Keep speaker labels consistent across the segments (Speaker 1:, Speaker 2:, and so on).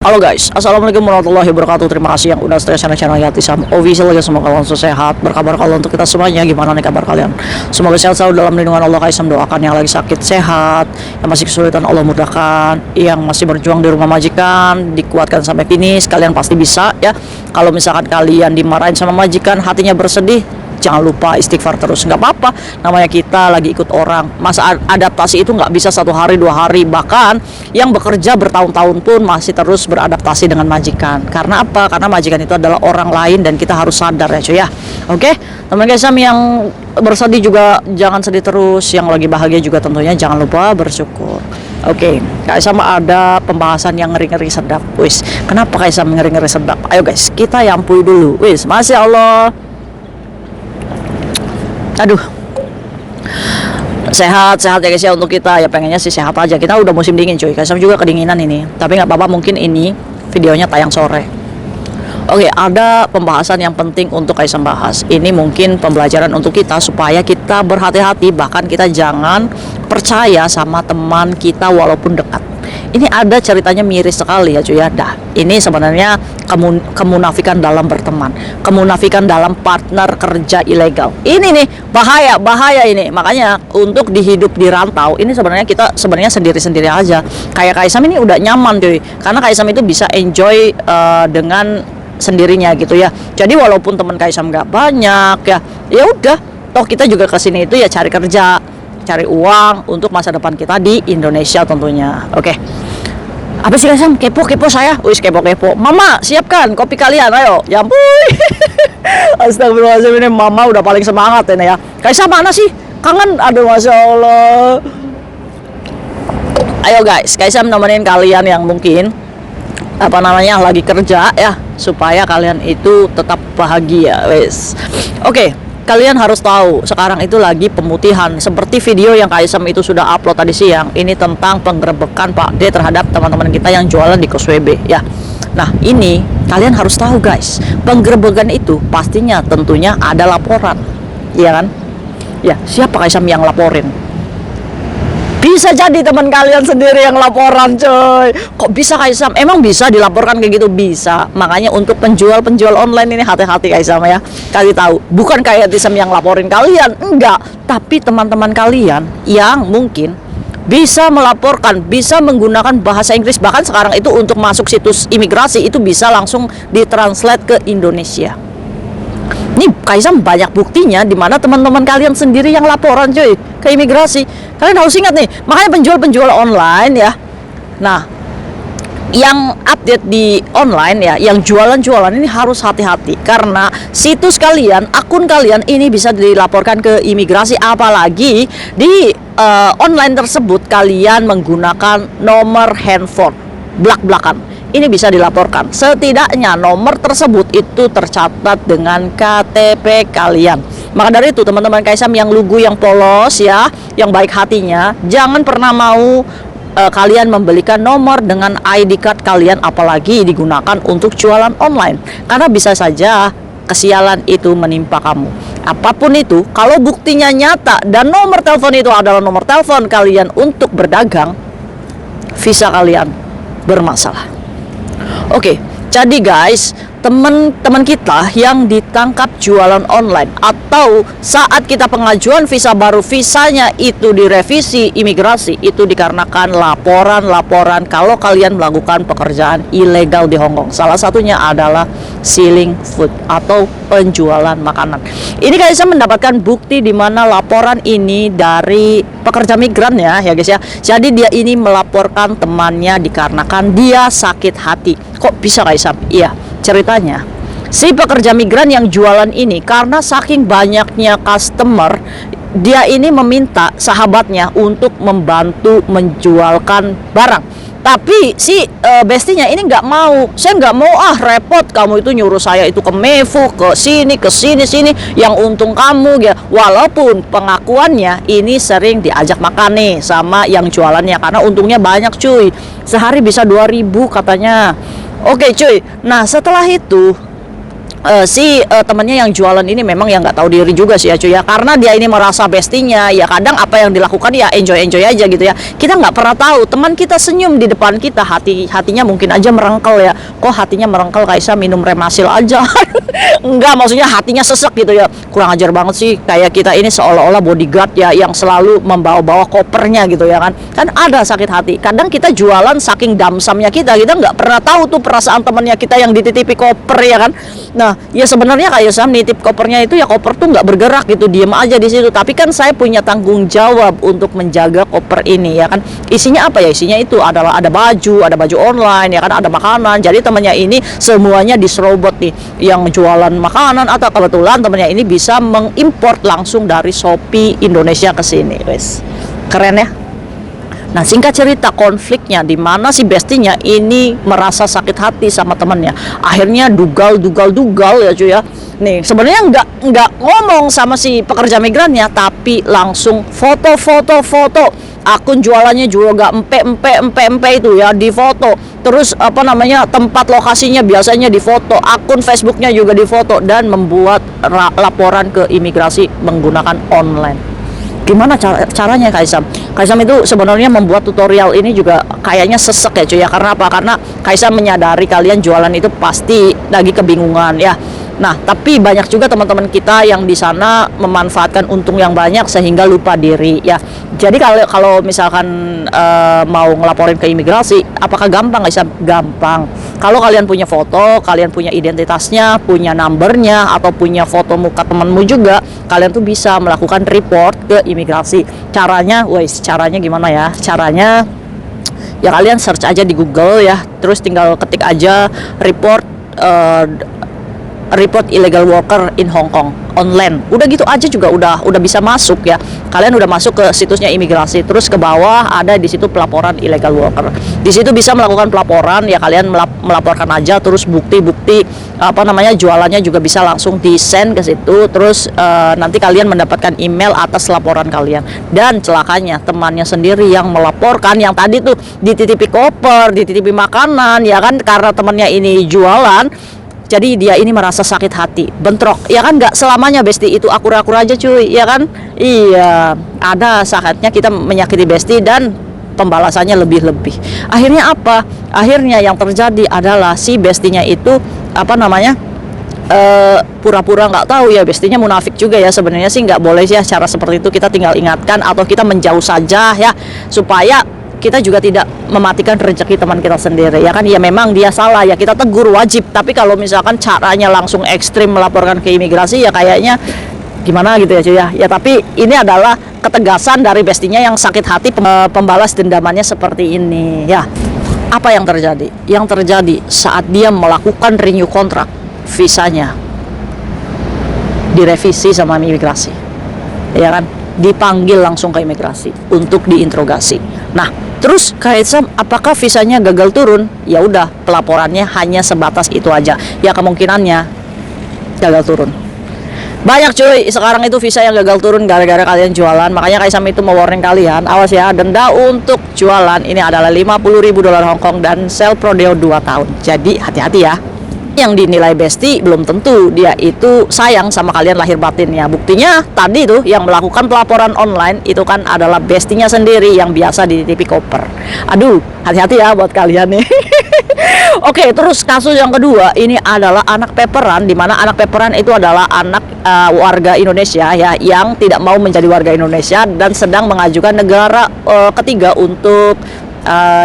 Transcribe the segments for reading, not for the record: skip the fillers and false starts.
Speaker 1: Halo guys, assalamualaikum warahmatullahi wabarakatuh. Terima kasih yang udah stay channel Yati Sam Official ya. Semoga kalian sehat. Berkabar kalau untuk kita semuanya, gimana nih kabar kalian? Semoga sehat selalu dalam lindungan Allah. Kaisam doakan yang lagi sakit sehat, yang masih kesulitan Allah mudahkan, yang masih berjuang di rumah majikan dikuatkan sampai finish. Kalian pasti bisa ya. Kalau misalkan kalian dimarahin sama majikan, hatinya bersedih, jangan lupa istighfar terus, nggak apa-apa, namanya kita lagi ikut orang. Masa adaptasi itu nggak bisa 1 hari 2 hari, bahkan yang bekerja bertahun-tahun pun masih terus beradaptasi dengan majikan. Karena apa? Karena majikan itu adalah orang lain dan kita harus sadar ya cuy ya. Oke, teman guys yang bersedih juga jangan sedih terus, yang lagi bahagia juga tentunya jangan lupa bersyukur. Oke, Kak Isam ada pembahasan yang ngeri-ngeri sedap. Wis, kenapa Kak Isam ngeri-ngeri sedap? Ayo guys, kita yampui dulu. Wis, Masya Allah. Aduh, sehat ya guys ya, untuk kita ya pengennya sih sehat aja. Kita udah musim dingin cuy, Kaisam juga kedinginan ini, tapi nggak apa-apa, mungkin ini videonya tayang sore. Oke, ada pembahasan yang penting untuk Kaisam bahas. Ini mungkin pembelajaran untuk kita supaya kita berhati-hati, bahkan kita jangan percaya sama teman kita walaupun dekat. Ini ada ceritanya miris sekali ya cuy ya. Dah, ini sebenarnya kemunafikan dalam berteman, kemunafikan dalam partner kerja ilegal. Ini nih bahaya ini. Makanya untuk dihidup di rantau ini sebenarnya kita sendiri-sendiri aja. Kayak Kaisam ini udah nyaman cuy, karena Kaisam itu bisa enjoy dengan sendirinya gitu ya. Jadi walaupun teman Kaisam nggak banyak ya udah, toh kita juga kesini itu ya cari kerja, cari uang untuk masa depan kita di Indonesia tentunya. Oke. Apa sih Kaisam? Kepo saya. Wis kepo. Mama, siapkan kopi kalian, ayo. Ya ampun. Astagfirullahaladzim, ini Mama udah paling semangat ini ya. Kaisam mana sih? Kangen, aduh Masya Allah. Ayo guys, Kaisam nemenin kalian yang mungkin lagi kerja ya, supaya kalian itu tetap bahagia. Wis. Oke. Kalian harus tahu sekarang itu lagi pemutihan. Seperti video yang Kaisam itu sudah upload tadi siang, ini tentang penggerebekan Pak D terhadap teman-teman kita yang jualan di Kos WB ya. Nah ini kalian harus tahu guys, penggerebekan itu pastinya tentunya ada laporan, iya kan? Ya, siapa Kaisam yang laporin? Bisa jadi teman kalian sendiri yang laporan coy. Kok bisa Kaisam? Emang bisa dilaporkan kayak gitu? Bisa. Makanya untuk penjual online ini hati-hati Kaisam ya. Kasih tahu, bukan kayak Kaisam yang laporin kalian, enggak. Tapi teman-teman kalian yang mungkin bisa melaporkan, bisa menggunakan bahasa Inggris. Bahkan sekarang itu untuk masuk situs imigrasi itu bisa langsung ditranslate ke Indonesia. Ini Kaisam banyak buktinya di mana teman-teman kalian sendiri yang laporan cuy ke imigrasi. Kalian harus ingat nih, makanya penjual online ya. Nah, yang update di online ya, yang jualan ini harus hati-hati karena situs kalian, akun kalian ini bisa dilaporkan ke imigrasi, apalagi di online tersebut kalian menggunakan nomor handphone belak-belakan. Ini bisa dilaporkan. Setidaknya nomor tersebut itu tercatat dengan KTP kalian. Maka dari itu teman-teman Kaisam yang lugu, yang polos ya, yang baik hatinya, jangan pernah mau kalian membelikan nomor dengan ID card kalian, apalagi digunakan untuk jualan online. Karena bisa saja kesialan itu menimpa kamu. Apapun itu, kalau buktinya nyata dan nomor telepon itu adalah nomor telepon kalian untuk berdagang, visa kalian bermasalah. Oke, jadi guys, teman-teman kita yang ditangkap jualan online atau saat kita pengajuan visa baru, visanya itu direvisi imigrasi, itu dikarenakan laporan kalau kalian melakukan pekerjaan ilegal di Hong Kong. Salah satunya adalah selling food atau penjualan makanan. Ini guys, saya mendapatkan bukti di mana laporan ini dari pekerja migran ya guys ya. Jadi dia ini melaporkan temannya dikarenakan dia sakit hati. Kok bisa Kaisam? Iya, ceritanya si pekerja migran yang jualan ini karena saking banyaknya customer, dia ini meminta sahabatnya untuk membantu menjualkan barang. Tapi si bestinya ini nggak mau. Saya nggak mau repot, kamu itu nyuruh saya itu ke Mefu, ke sini yang untung kamu ya. Walaupun pengakuannya ini sering diajak makan nih sama yang jualannya, karena untungnya banyak cuy, sehari bisa 2.000 katanya. Oke cuy, nah setelah itu temennya yang jualan ini memang yang nggak tahu diri juga sih ya cuy ya, karena dia ini merasa bestinya ya, kadang apa yang dilakukan ya enjoy aja gitu ya. Kita nggak pernah tahu teman kita senyum di depan kita, hatinya mungkin aja merengkel ya. Kok hatinya merengkel, Kaisa minum Remasil aja. Enggak, maksudnya hatinya sesek gitu ya. Kurang ajar banget sih, kayak kita ini seolah-olah bodyguard ya, yang selalu membawa-bawa kopernya gitu ya kan. Kan ada sakit hati, kadang kita jualan saking damsamnya kita nggak pernah tahu tuh perasaan temannya kita yang dititipi koper ya kan. Nah ya sebenarnya kayak Sam nitip kopernya itu ya, koper tuh nggak bergerak gitu, diem aja di situ. Tapi kan saya punya tanggung jawab untuk menjaga koper ini ya kan. Isinya apa ya? Isinya itu adalah ada baju online ya kan, ada makanan. Jadi temannya ini semuanya diserobot nih, yang jualan makanan, atau kebetulan temannya ini bisa mengimport langsung dari Shopee Indonesia ke sini, wes. Keren ya. Nah singkat cerita, konfliknya di mana si bestinya ini merasa sakit hati sama temennya. Akhirnya dugal ya cuy ya. Nih sebenarnya nggak ngomong sama si pekerja migrannya, tapi langsung foto. Akun jualannya juga empe itu ya, di foto. Terus apa namanya, tempat lokasinya biasanya di foto, akun Facebooknya juga di foto, dan membuat laporan ke imigrasi menggunakan online. Gimana caranya Kaisam itu sebenarnya membuat tutorial ini juga kayaknya sesek ya cuy ya. Karena apa? Karena Kaisam menyadari kalian jualan itu pasti lagi kebingungan ya. Nah tapi banyak juga teman-teman kita yang di sana memanfaatkan untung yang banyak sehingga lupa diri ya. Jadi kalau misalkan mau ngelaporin ke imigrasi, apakah gampang Kaisam? Gampang. Kalau kalian punya foto, kalian punya identitasnya, punya numbernya, atau punya foto muka temanmu juga, kalian tuh bisa melakukan report ke imigrasi. Caranya gimana ya? Caranya ya kalian search aja di Google ya, terus tinggal ketik aja report illegal worker in Hong Kong online. Udah gitu aja juga udah bisa masuk ya. Kalian udah masuk ke situsnya imigrasi, terus ke bawah ada di situ pelaporan illegal worker. Di situ bisa melakukan pelaporan ya, kalian melaporkan aja, terus bukti apa namanya jualannya juga bisa langsung di-send ke situ. Terus nanti kalian mendapatkan email atas laporan kalian. Dan celakanya temannya sendiri yang melaporkan, yang tadi tuh dititipi koper, dititipi makanan ya kan, karena temannya ini jualan. Jadi dia ini merasa sakit hati, bentrok ya kan. Nggak selamanya besti itu akur-akur aja cuy ya kan. Iya, ada saatnya kita menyakiti besti dan pembalasannya lebih-lebih. Akhirnya apa? Akhirnya yang terjadi adalah si bestinya itu apa namanya, pura-pura nggak tahu ya. Bestinya munafik juga ya. Sebenarnya sih nggak boleh ya cara seperti itu. Kita tinggal ingatkan atau kita menjauh saja ya, supaya kita juga tidak mematikan rezeki teman kita sendiri ya kan. Ya memang dia salah ya, kita tegur wajib. Tapi kalau misalkan caranya langsung ekstrim melaporkan ke imigrasi ya kayaknya gimana gitu ya cuy ya. Ya tapi ini adalah ketegasan dari bestinya yang sakit hati, pembalas dendamannya seperti ini ya. Apa yang terjadi? Yang terjadi saat dia melakukan renew kontrak, visanya direvisi sama imigrasi ya kan, dipanggil langsung ke imigrasi untuk diinterogasi. Nah terus Kaisam, apakah visanya gagal turun? Ya udah, pelaporannya hanya sebatas itu aja. Ya kemungkinannya gagal turun. Banyak cuy sekarang itu visa yang gagal turun gara-gara kalian jualan. Makanya Kaisam itu mewarning kalian, awas ya, denda untuk jualan ini adalah $50.000 Hong Kong dan sel prodeo 2 tahun. Jadi hati-hati ya. Yang dinilai besti belum tentu dia itu sayang sama kalian lahir batin ya. Buktinya tadi tuh yang melakukan pelaporan online itu kan adalah bestinya sendiri yang biasa dititipi koper. Aduh, hati-hati ya buat kalian nih. Oke, terus kasus yang kedua ini adalah anak peperan, di mana anak peperan itu adalah anak warga Indonesia ya, yang tidak mau menjadi warga Indonesia dan sedang mengajukan negara ketiga untuk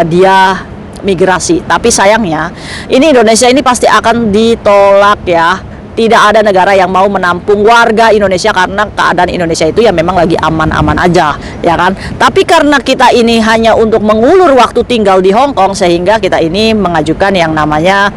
Speaker 1: dia migrasi. Tapi sayangnya ini Indonesia ini pasti akan ditolak ya. Tidak ada negara yang mau menampung warga Indonesia karena keadaan Indonesia itu ya memang lagi aman-aman aja ya kan. Tapi karena kita ini hanya untuk mengulur waktu tinggal di Hong Kong, sehingga kita ini mengajukan yang namanya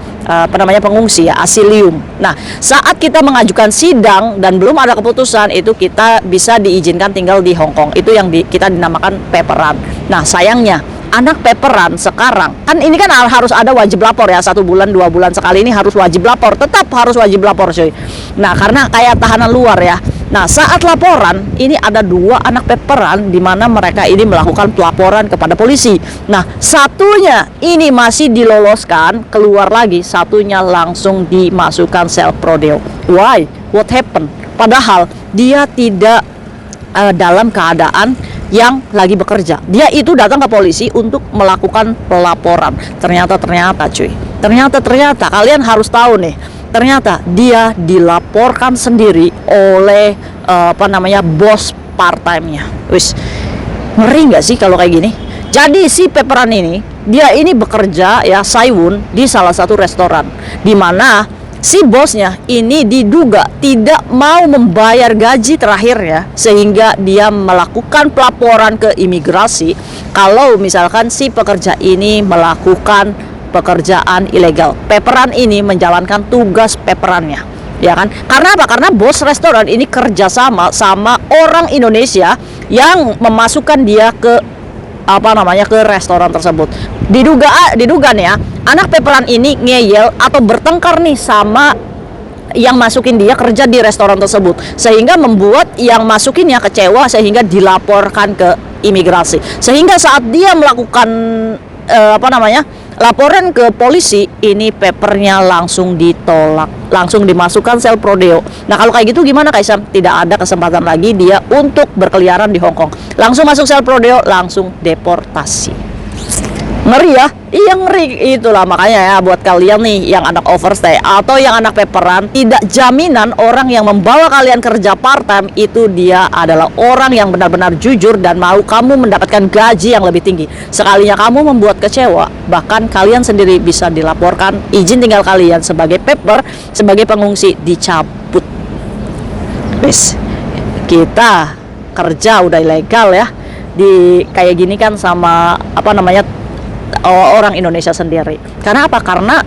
Speaker 1: pengungsi ya, asilium. Nah saat kita mengajukan sidang dan belum ada keputusan, itu kita bisa diizinkan tinggal di Hong Kong. Itu yang kita dinamakan peperan. Nah sayangnya anak peperan sekarang kan ini kan harus ada wajib lapor ya, 1 bulan 2 bulan sekali ini harus wajib lapor, tetap harus wajib lapor cuy. Nah karena kayak tahanan luar ya, Nah, saat laporan ini ada 2 anak peperan di mana mereka ini melakukan pelaporan kepada polisi. Nah, satunya ini masih diloloskan keluar lagi, satunya langsung dimasukkan sel prodeo. Why? What happened? Padahal dia tidak dalam keadaan yang lagi bekerja. Dia itu datang ke polisi untuk melakukan pelaporan. Ternyata cuy. Ternyata kalian harus tahu nih. Ternyata dia dilaporkan sendiri oleh bos part-time-nya. Wis, ngeri nggak sih kalau kayak gini? Jadi si peperan ini, dia ini bekerja ya Saiwon di salah satu restoran, di mana si bosnya ini diduga tidak mau membayar gaji terakhirnya, sehingga dia melakukan pelaporan ke imigrasi kalau misalkan si pekerja ini melakukan pekerjaan ilegal. Peperan ini menjalankan tugas peperannya, ya kan? Karena apa? Karena bos restoran ini kerjasama sama orang Indonesia yang memasukkan dia ke ke restoran tersebut. Diduga nih ya, anak peperan ini ngeyel atau bertengkar nih sama yang masukin dia kerja di restoran tersebut, sehingga membuat yang masukinnya kecewa, sehingga dilaporkan ke imigrasi. Sehingga saat dia melakukan laporan ke polisi, ini papernya langsung ditolak, langsung dimasukkan sel prodeo. Nah, kalau kayak gitu gimana Kaisam? Tidak ada kesempatan lagi dia untuk berkeliaran di Hong Kong. Langsung masuk sel prodeo, langsung deportasi. Ngeri ya? Iya ngeri. Itulah makanya ya, buat kalian nih yang anak overstay atau yang anak peperan, tidak jaminan orang yang membawa kalian kerja part time itu dia adalah orang yang benar-benar jujur dan mau kamu mendapatkan gaji yang lebih tinggi. Sekalinya kamu membuat kecewa, bahkan kalian sendiri bisa dilaporkan, izin tinggal kalian sebagai paper, sebagai pengungsi dicabut. Wis, kita kerja udah ilegal ya, di kayak gini kan sama orang Indonesia sendiri. Karena apa? Karena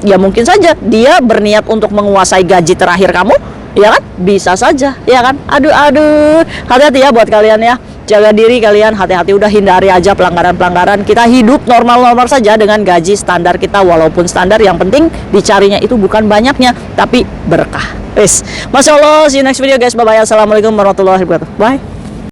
Speaker 1: ya mungkin saja dia berniat untuk menguasai gaji terakhir kamu, ya kan? Bisa saja, ya kan? Aduh, hati-hati ya buat kalian ya. Jaga diri kalian, hati-hati, udah hindari aja pelanggaran-pelanggaran. Kita hidup normal-normal saja dengan gaji standar kita, walaupun standar, yang penting dicarinya itu bukan banyaknya, tapi berkah. Masya Allah, see you next video guys. Bye bye. Assalamualaikum warahmatullahi wabarakatuh. Bye.